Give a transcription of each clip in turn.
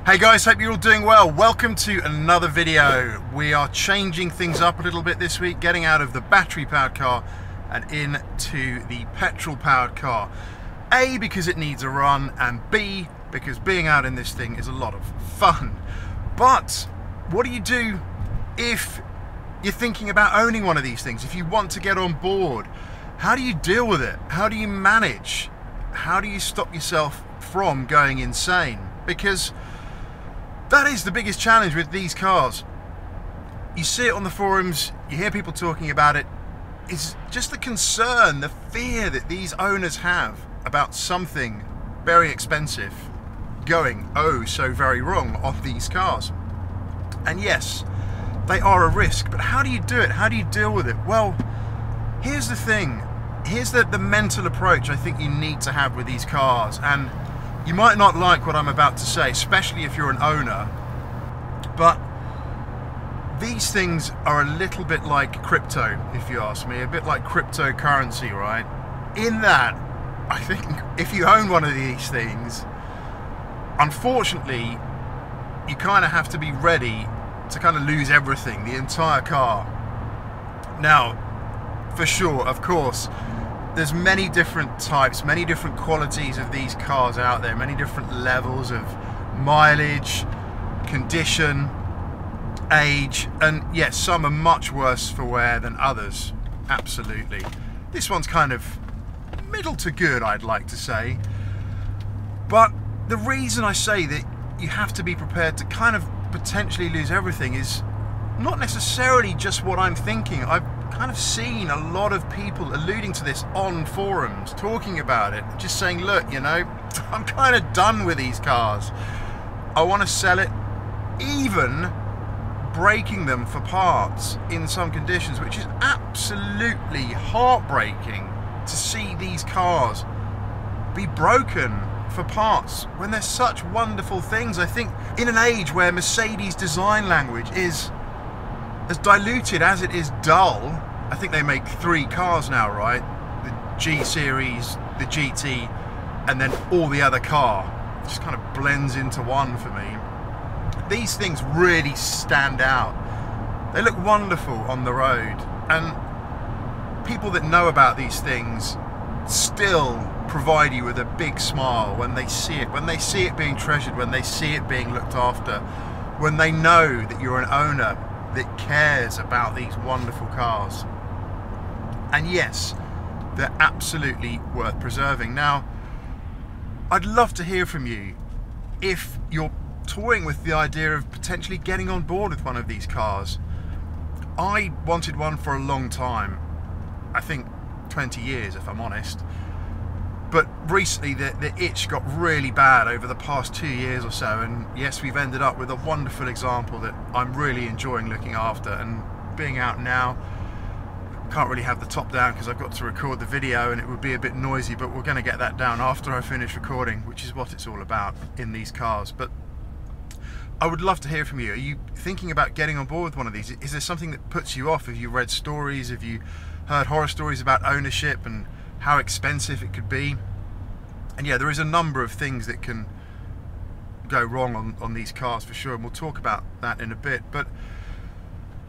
Hey guys, hope you're all doing well. Welcome to another video. We are changing things up a little bit this week, getting out of the battery powered car and into the petrol powered car. A, because it needs a run, and B, because being out in this thing is a lot of fun. But what do you do if you're thinking about owning one of these things? If you want to get on board, how do you deal with it? How do you manage? How do you stop yourself from going insane? Because that is the biggest challenge with these cars. You see it on the forums, you hear people talking about it. It's just the concern, the fear that these owners have about something very expensive going oh so very wrong on these cars. And yes, they are a risk, but how do you do it? How do you deal with it? Well, here's the thing. Here's the mental approach I think you need to have with these cars. And you might not like what I'm about to say, especially if you're an owner, but these things are a little bit like crypto, if you ask me, a bit like cryptocurrency, right? In that, I think if you own one of these things, unfortunately, you kind of have to be ready to kind of lose everything, the entire car. Now, for sure, of course, there's many different types, many different qualities of these cars out there, many different levels of mileage, condition, age, and yes, some are much worse for wear than others, absolutely. This one's kind of middle to good, I'd like to say. But the reason I say that you have to be prepared to kind of potentially lose everything is not necessarily just what I'm thinking. I've kind of seen a lot of people alluding to this on forums, talking about it, just saying, look, you know, I'm kind of done with these cars. I want to sell it, even breaking them for parts in some conditions, which is absolutely heartbreaking to see these cars be broken for parts when they're such wonderful things. I think in an age where Mercedes design language is as diluted as it is dull, I think they make 3 cars now, right? The G Series, the GT, and then all the other car. It just kind of blends into one for me. These things really stand out. They look wonderful on the road, and people that know about these things still provide you with a big smile when they see it being treasured, when they see it being looked after, when they know that you're an owner that cares about these wonderful cars. And yes, they're absolutely worth preserving. Now, I'd love to hear from you if you're toying with the idea of potentially getting on board with one of these cars. I wanted one for a long time, I think 20 years if I'm honest, but recently the itch got really bad over the past 2 years or so, and yes, we've ended up with a wonderful example that I'm really enjoying looking after. And being out now, can't really have the top down because I've got to record the video and it would be a bit noisy, but we're going to get that down after I finish recording, which is what it's all about in these cars. But I would love to hear from you. Are you thinking about getting on board with one of these? Is there something that puts you off? Have you read stories? Have you heard horror stories about ownership and how expensive it could be? And yeah, there is a number of things that can go wrong on these cars for sure, and we'll talk about that in a bit. But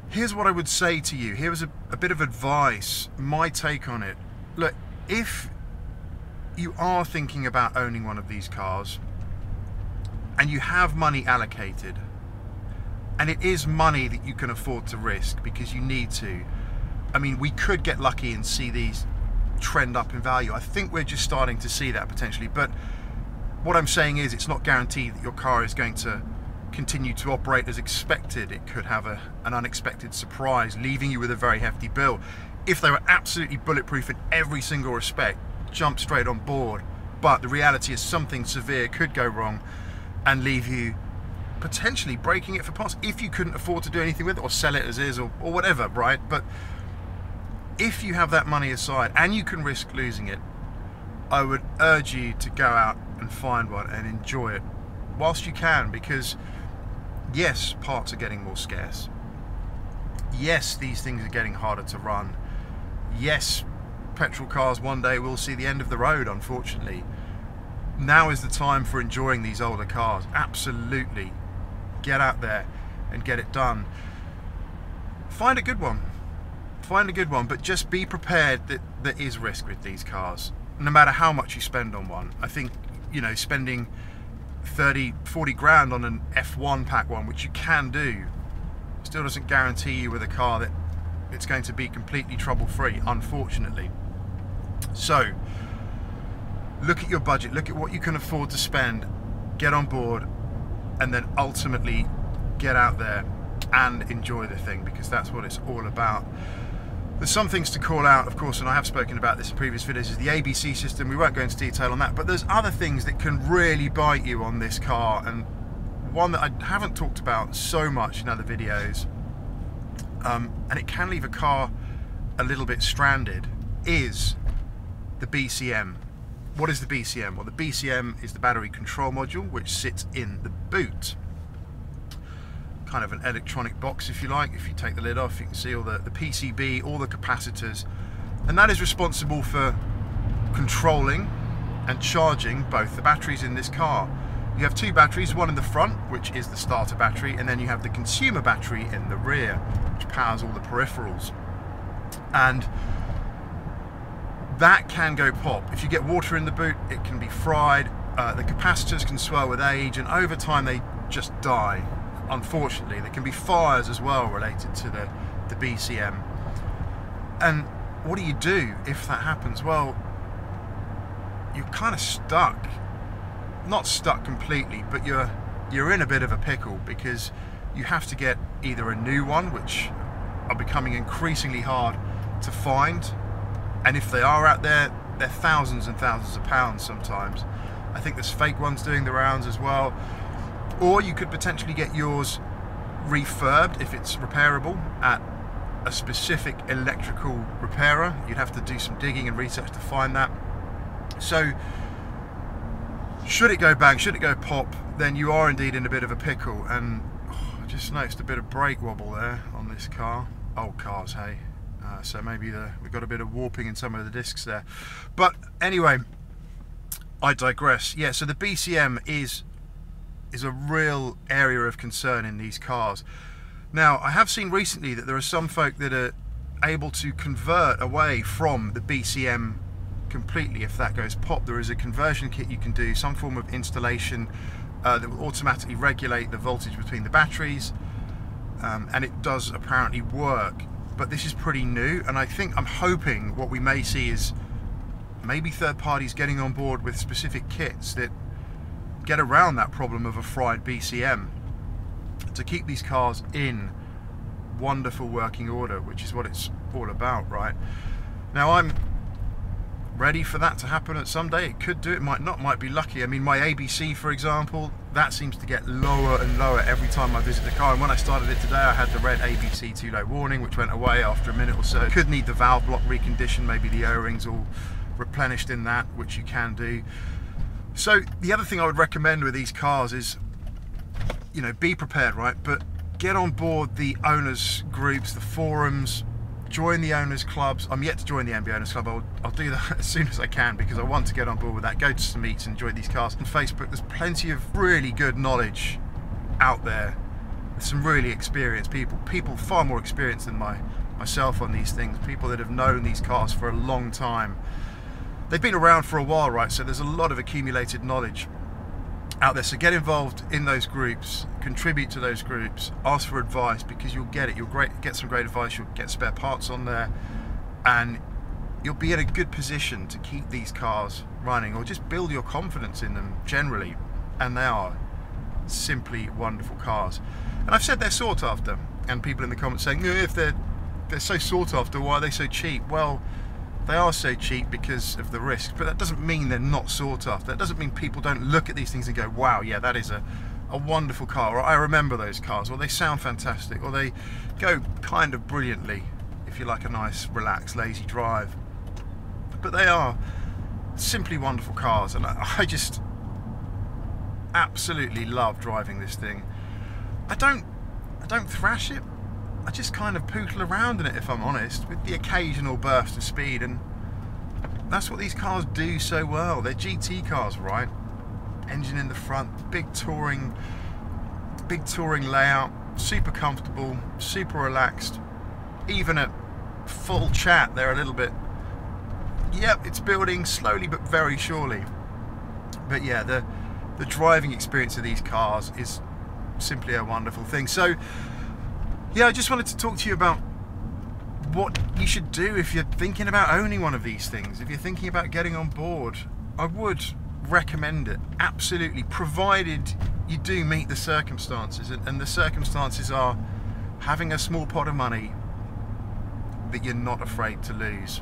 here's what I would say to you. Here's a bit of advice, my take on it. Look, if you are thinking about owning one of these cars and you have money allocated, and it is money that you can afford to risk because you need to, I mean, we could get lucky and see these trend up in value. I think we're just starting to see that potentially, but what I'm saying is it's not guaranteed that your car is going to continue to operate as expected. It could have an unexpected surprise, leaving you with a very hefty bill. If they were absolutely bulletproof in every single respect, jump straight on board, but the reality is something severe could go wrong and leave you potentially breaking it for parts if you couldn't afford to do anything with it or sell it as is or whatever, right? But if you have that money aside and you can risk losing it, I would urge you to go out and find one and enjoy it whilst you can, because yes, parts are getting more scarce. Yes, these things are getting harder to run. Yes, petrol cars one day will see the end of the road, unfortunately. now is the time for enjoying these older cars. Absolutely. Get out there and get it done. Find a good one. Find a good one, but just be prepared that there is risk with these cars, no matter how much you spend on one. I think, you know, spending 30, 40 grand on an F1 pack one, which you can do, still doesn't guarantee you with a car that it's going to be completely trouble-free, unfortunately. So, look at your budget, look at what you can afford to spend, get on board, and then ultimately get out there and enjoy the thing, because that's what it's all about. There's some things to call out, of course, and I have spoken about this in previous videos, is the ABC system. We won't go into detail on that, but there's other things that can really bite you on this car, and one that I haven't talked about so much in other videos, and it can leave a car a little bit stranded, is the BCM. What is the BCM? Well, the BCM is the battery control module, which sits in the boot. Kind of an electronic box, if you like. If you take the lid off, you can see all the PCB, all the capacitors, and that is responsible for controlling and charging both the batteries in this car. You have two batteries, one in the front, which is the starter battery, and then you have the consumer battery in the rear, which powers all the peripherals. And that can go pop. If you get water in the boot, it can be fried. The capacitors can swell with age, and over time they just die. Unfortunately, there can be fires as well related to the BCM. And what do you do if that happens? Well, you're kind of stuck. Not stuck completely, but you're in a bit of a pickle, because you have to get either a new one, which are becoming increasingly hard to find, and if they are out there, they're thousands and thousands of pounds sometimes. I think there's fake ones doing the rounds as well. Or you could potentially get yours refurbed if it's repairable at a specific electrical repairer. You'd have to do some digging and research to find that. So should it go bang, should it go pop, then you are indeed in a bit of a pickle. And I just noticed a bit of brake wobble there on this car. Old cars, hey. So maybe we've got a bit of warping in some of the discs there. But anyway, I digress. Yeah, so the BCM is a real area of concern in these cars. Now, I have seen recently that there are some folk that are able to convert away from the BCM completely if that goes pop. There is a conversion kit you can do, some form of installation that will automatically regulate the voltage between the batteries, and it does apparently work. But this is pretty new, and I'm hoping what we may see is maybe third parties getting on board with specific kits that get around that problem of a fried BCM to keep these cars in wonderful working order, which is what it's all about, right? Now, I'm ready for that to happen at some day. It could do, it might not, might be lucky. I mean, my ABC, for example, that seems to get lower and lower every time I visit the car, and when I started it today I had the red ABC too low warning, which went away after a minute or so. Could need the valve block reconditioned, maybe the O-rings all replenished in that, which you can do. So the other thing I would recommend with these cars is, you know, be prepared, right? But get on board the owners groups, the forums, join the owners clubs. I'm yet to join the MB Owners Club. I'll do that as soon as I can, because I want to get on board with that. Go to some meets and enjoy these cars. On Facebook, there's plenty of really good knowledge out there. There's some really experienced people far more experienced than myself on these things, people that have known these cars for a long time. They've been around for a while, right? So there's a lot of accumulated knowledge out there. So get involved in those groups, contribute to those groups, ask for advice, because you'll get it. You'll get some great advice. You'll get spare parts on there, and you'll be in a good position to keep these cars running, or just build your confidence in them generally. And they are simply wonderful cars. And I've said they're sought after, and people in the comments saying, no, if they're so sought after, why are they so cheap? Well, they are so cheap because of the risk, but that doesn't mean they're not sought after. That doesn't mean people don't look at these things and go, wow, yeah, that is a wonderful car, or I remember those cars, or they sound fantastic, or they go kind of brilliantly if you like a nice, relaxed, lazy drive. But they are simply wonderful cars, and I just absolutely love driving this thing. I don't thrash it. I just kind of poodle around in it, if I'm honest, with the occasional burst of speed, and that's what these cars do so well. They're GT cars, right? engine in the front, big touring layout, super comfortable, super relaxed. Even at full chat, they're a little bit, yep, it's building slowly but very surely. But yeah, the driving experience of these cars is simply a wonderful thing. So yeah, I just wanted to talk to you about what you should do if you're thinking about owning one of these things. If you're thinking about getting on board, I would recommend it, absolutely, provided you do meet the circumstances, and the circumstances are having a small pot of money that you're not afraid to lose.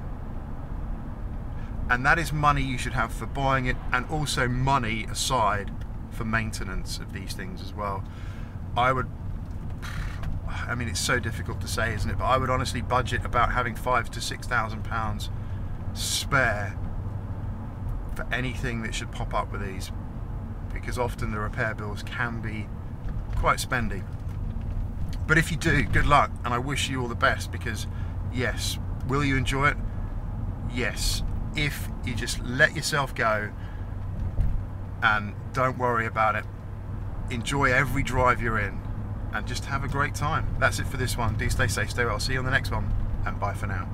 And that is money you should have for buying it, and also money aside for maintenance of these things as well. I mean, it's so difficult to say, isn't it? But I would honestly budget about having £5,000 to £6,000 spare for anything that should pop up with these, because often the repair bills can be quite spendy. But if you do, good luck, and I wish you all the best, because yes, will you enjoy it? Yes, if you just let yourself go and don't worry about it. Enjoy every drive you're in and just have a great time. That's it for this one. Do stay safe, stay well. See you on the next one, and bye for now.